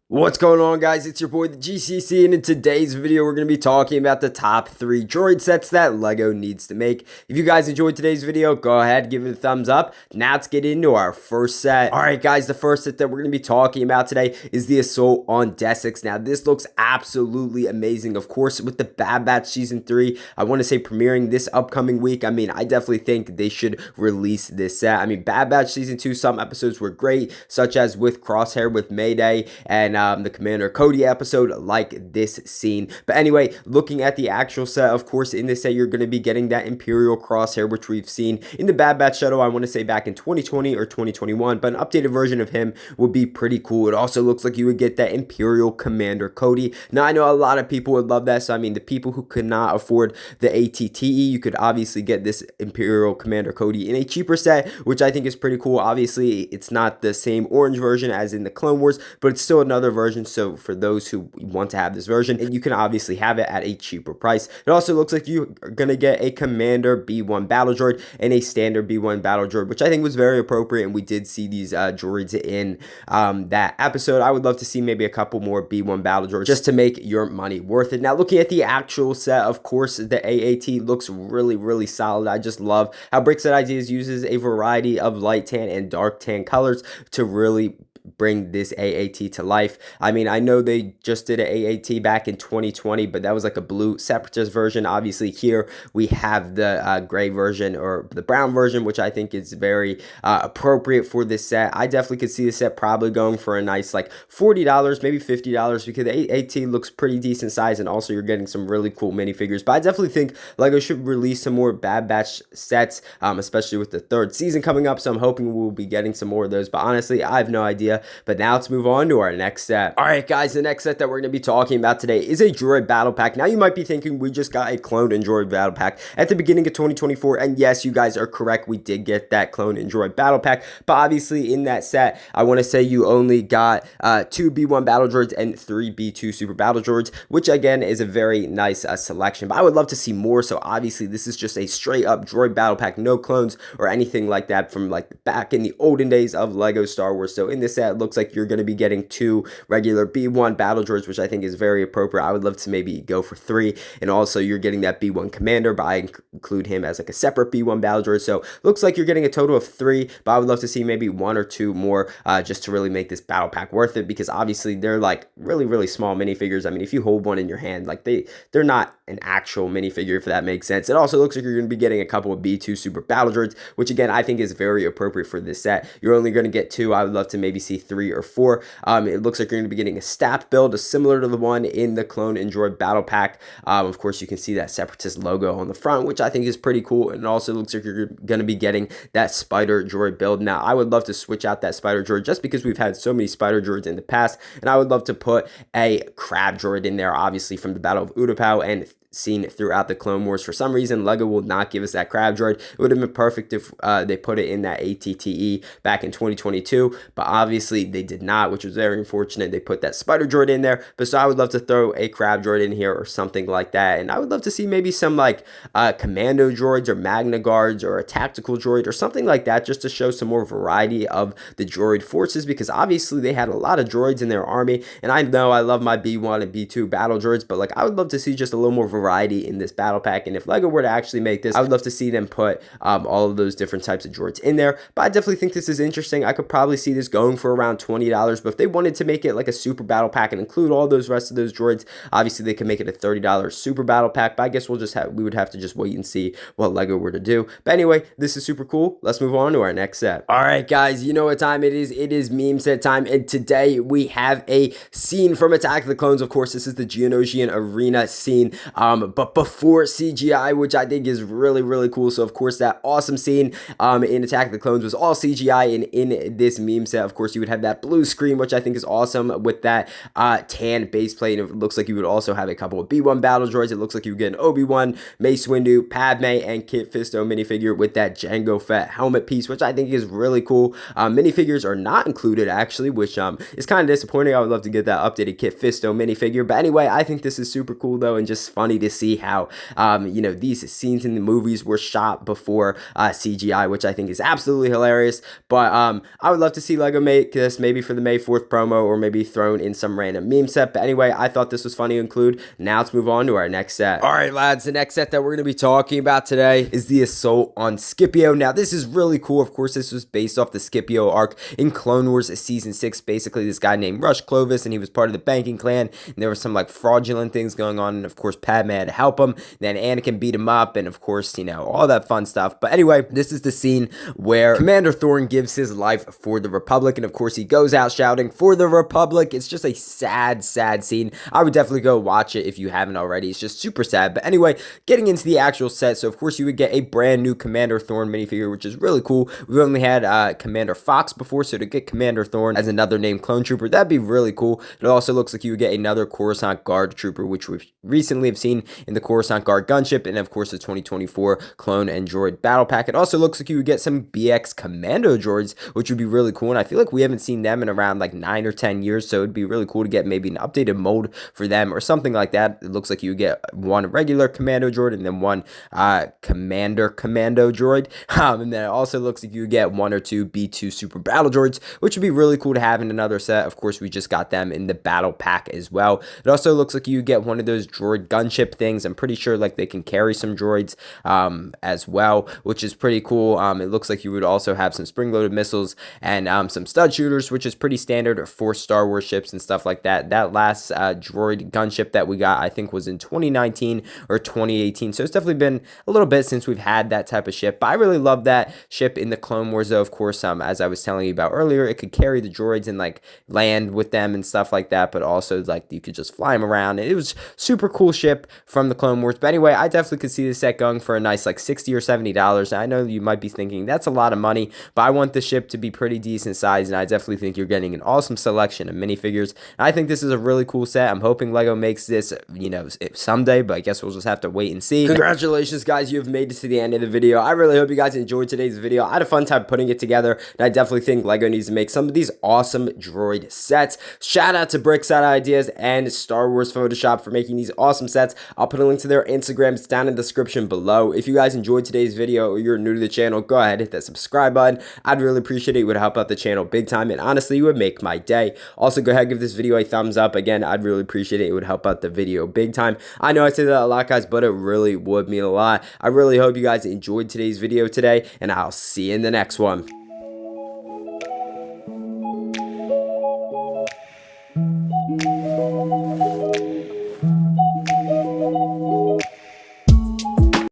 What's going on, guys? It's your boy the GCC, and in today's video we're going to be talking about the top 3 droid sets that LEGO needs to make. If you guys enjoyed today's video, go ahead, give it a thumbs up. Now let's get into our first set. Alright guys, the first set that we're going to be talking about today is the Assault on Desx. Now this looks absolutely amazing. Of course, with the Bad Batch Season 3, I want to say premiering this upcoming week. I definitely think they should release this set. Bad Batch Season 2, some episodes were great, such as with Crosshair with Mayday and the Commander Cody episode, like this scene. But anyway, looking at the actual set, of course, in this set, you're going to be getting that Imperial Crosshair, which we've seen in the Bad Batch shuttle, I want to say back in 2020 or 2021, but an updated version of him would be pretty cool. It also looks like you would get that Imperial Commander Cody. Now, I know a lot of people would love that, so the people who could not afford the ATTE, you could obviously get this Imperial Commander Cody in a cheaper set, which I think is pretty cool. Obviously, it's not the same orange version as in the Clone Wars, but it's still another version. So for those who want to have this version, you can obviously have it at a cheaper price. It also looks like you are going to get a Commander B1 Battle Droid and a standard B1 Battle Droid, which I think was very appropriate, and we did see these droids in that episode. I would love to see maybe a couple more B1 Battle Droids just to make your money worth it. Now, looking at the actual set, of course, the AAT looks really solid. I just love how Brickset Ideas uses a variety of light tan and dark tan colors to really bring this AAT to life. I know they just did an AAT back in 2020, but that was like a blue Separatist version. Obviously, here we have the gray version or the brown version, which I think is very appropriate for this set. I definitely could see the set probably going for a nice like $40, maybe $50, because the AAT looks pretty decent size, and also you're getting some really cool minifigures. But I definitely think LEGO should release some more Bad Batch sets, especially with the 3rd season coming up, so I'm hoping we'll be getting some more of those. But honestly, I have no idea. But now let's move on to our next set. Alright guys, the next set that we're going to be talking about today is a Droid Battle Pack. Now you might be thinking we just got a Clone and Droid Battle Pack at the beginning of 2024, and yes, you guys are correct, we did get that Clone and Droid Battle Pack, but obviously in that set, I want to say you only got 2 B1 Battle Droids and 3 B2 Super Battle Droids, which again is a very nice selection, but I would love to see more. So obviously this is just a straight up Droid Battle Pack, no clones or anything like that from like back in the olden days of LEGO Star Wars. So in this set, it looks like you're going to be getting 2 regular B1 Battle Droids, which I think is very appropriate. I would love to maybe go for 3, and also you're getting that B1 Commander, but I include him as like a separate B1 Battle Droid. So looks like you're getting a total of 3, but I would love to see maybe 1 or 2 more just to really make this battle pack worth it, because obviously they're like really small minifigures. If you hold one in your hand, like they're not an actual minifigure, if that makes sense. It also looks like you're going to be getting a couple of B2 Super Battle Droids, which again I think is very appropriate for this set. You're only going to get 2. I would love to maybe see 3 or 4. It looks like you're going to be getting a staff build similar to the one in the Clone and Droid Battle Pack. Of course, you can see that Separatist logo on the front, which I think is pretty cool. And it also looks like you're going to be getting that Spider Droid build. Now, I would love to switch out that Spider Droid just because we've had so many Spider Droids in the past, and I would love to put a Crab Droid in there, obviously from the Battle of Utapau and seen throughout the Clone Wars. For some reason, LEGO will not give us that Crab Droid. It would have been perfect if they put it in that ATTE back in 2022, but obviously they did not, which was very unfortunate. They put that Spider Droid in there, but so I would love to throw a Crab Droid in here or something like that, and I would love to see maybe some like Commando Droids or Magna Guards or a Tactical Droid or something like that, just to show some more variety of the droid forces, because obviously they had a lot of droids in their army, and I know I love my B1 and B2 Battle Droids, but like I would love to see just a little more variety in this battle pack. And if LEGO were to actually make this, I would love to see them put all of those different types of droids in there. But I definitely think this is interesting. I could probably see this going for around $20, but if they wanted to make it like a super battle pack and include all those rest of those droids, obviously they could make it a $30 super battle pack. But I guess we would have to just wait and see what LEGO were to do. But anyway, this is super cool. Let's move on to our next set. All right, guys, you know what time it is. It is meme set time, and today we have a scene from Attack of the Clones. Of course, this is the Geonosian Arena scene, but before CGI, which I think is really cool. So of course that awesome scene in Attack of the Clones was all CGI, and in this meme set, of course, you would have that blue screen, which I think is awesome, with that tan base plate. And it looks like you would also have a couple of B1 Battle Droids. It looks like you would get an Obi-Wan, Mace Windu, Padme, and Kit Fisto minifigure with that Jango Fett helmet piece, which I think is really cool. Minifigures are not included actually, which is kind of disappointing. I would love to get that updated Kit Fisto minifigure. But anyway, I think this is super cool though, and just funny funny to see how, you know, these scenes in the movies were shot before CGI, which I think is absolutely hilarious. But I would love to see LEGO make this maybe for the May 4th promo, or maybe thrown in some random meme set. But anyway, I thought this was funny to include. Now let's move on to our next set. All right, lads, the next set that we're going to be talking about today is the Assault on Scipio. Now, this is really cool. Of course, this was based off the Scipio arc in Clone Wars Season 6. Basically, this guy named Rush Clovis, and he was part of the banking clan, and there were some like fraudulent things going on, and of course, Padme had to help him. Then Anakin beat him up, and of course, you know, all that fun stuff. But anyway, this is the scene where Commander Thorn gives his life for the Republic, and of course, he goes out shouting for the Republic. It's just a sad, sad scene. I would definitely go watch it if you haven't already. It's just super sad. But anyway, getting into the actual set, so of course you would get a brand new Commander Thorn minifigure, which is really cool. We've only had Commander Fox before, so to get Commander Thorn as another named clone trooper, that'd be really cool. It also looks like you would get another Coruscant Guard trooper, which we recently have seen in the Coruscant Guard gunship, and of course the 2024 Clone and Droid Battle Pack. It also looks like you would get some BX Commando droids, which would be really cool, and I feel like we haven't seen them in around like 9 or 10 years, so it'd be really cool to get maybe an updated mold for them or something like that. It looks like you get one regular Commando droid and then one Commander Commando droid, and then it also looks like you get 1 or 2 B2 Super Battle droids, which would be really cool to have in another set. Of course, we just got them in the Battle Pack as well. It also looks like you get one of those droid gunship things. I'm pretty sure like they can carry some droids as well, which is pretty cool. It looks like you would also have some spring-loaded missiles and some stud shooters, which is pretty standard for Star Wars ships and stuff like that. That last droid gunship that we got, I think, was in 2019 or 2018, so it's definitely been a little bit since we've had that type of ship. But I really love that ship in the Clone Wars, though. Of course, as I was telling you about earlier, it could carry the droids and like land with them and stuff like that, but also like you could just fly them around, and it was super cool ship from the Clone Wars. But anyway, I definitely could see this set going for a nice like $60 or $70. I know you might be thinking that's a lot of money, but I want the ship to be pretty decent size, and I definitely think you're getting an awesome selection of minifigures. And I think this is a really cool set. I'm hoping LEGO makes this, you know, someday, but I guess we'll just have to wait and see. Congratulations, guys, you have made it to the end of the video. I really hope you guys enjoyed today's video. I had a fun time putting it together, and I definitely think LEGO needs to make some of these awesome droid sets. Shout out to Brickset Ideas and Star Wars Photoshop for making these awesome sets. I'll put a link to their Instagrams down in the description below. If you guys enjoyed today's video or you're new to the channel, go ahead, hit that subscribe button. I'd really appreciate it. It would help out the channel big time, and honestly, it would make my day. Also, go ahead, give this video a thumbs up. Again, I'd really appreciate it. It would help out the video big time. I know I say that a lot, guys, but it really would mean a lot. I really hope you guys enjoyed today's video today, and I'll see you in the next one.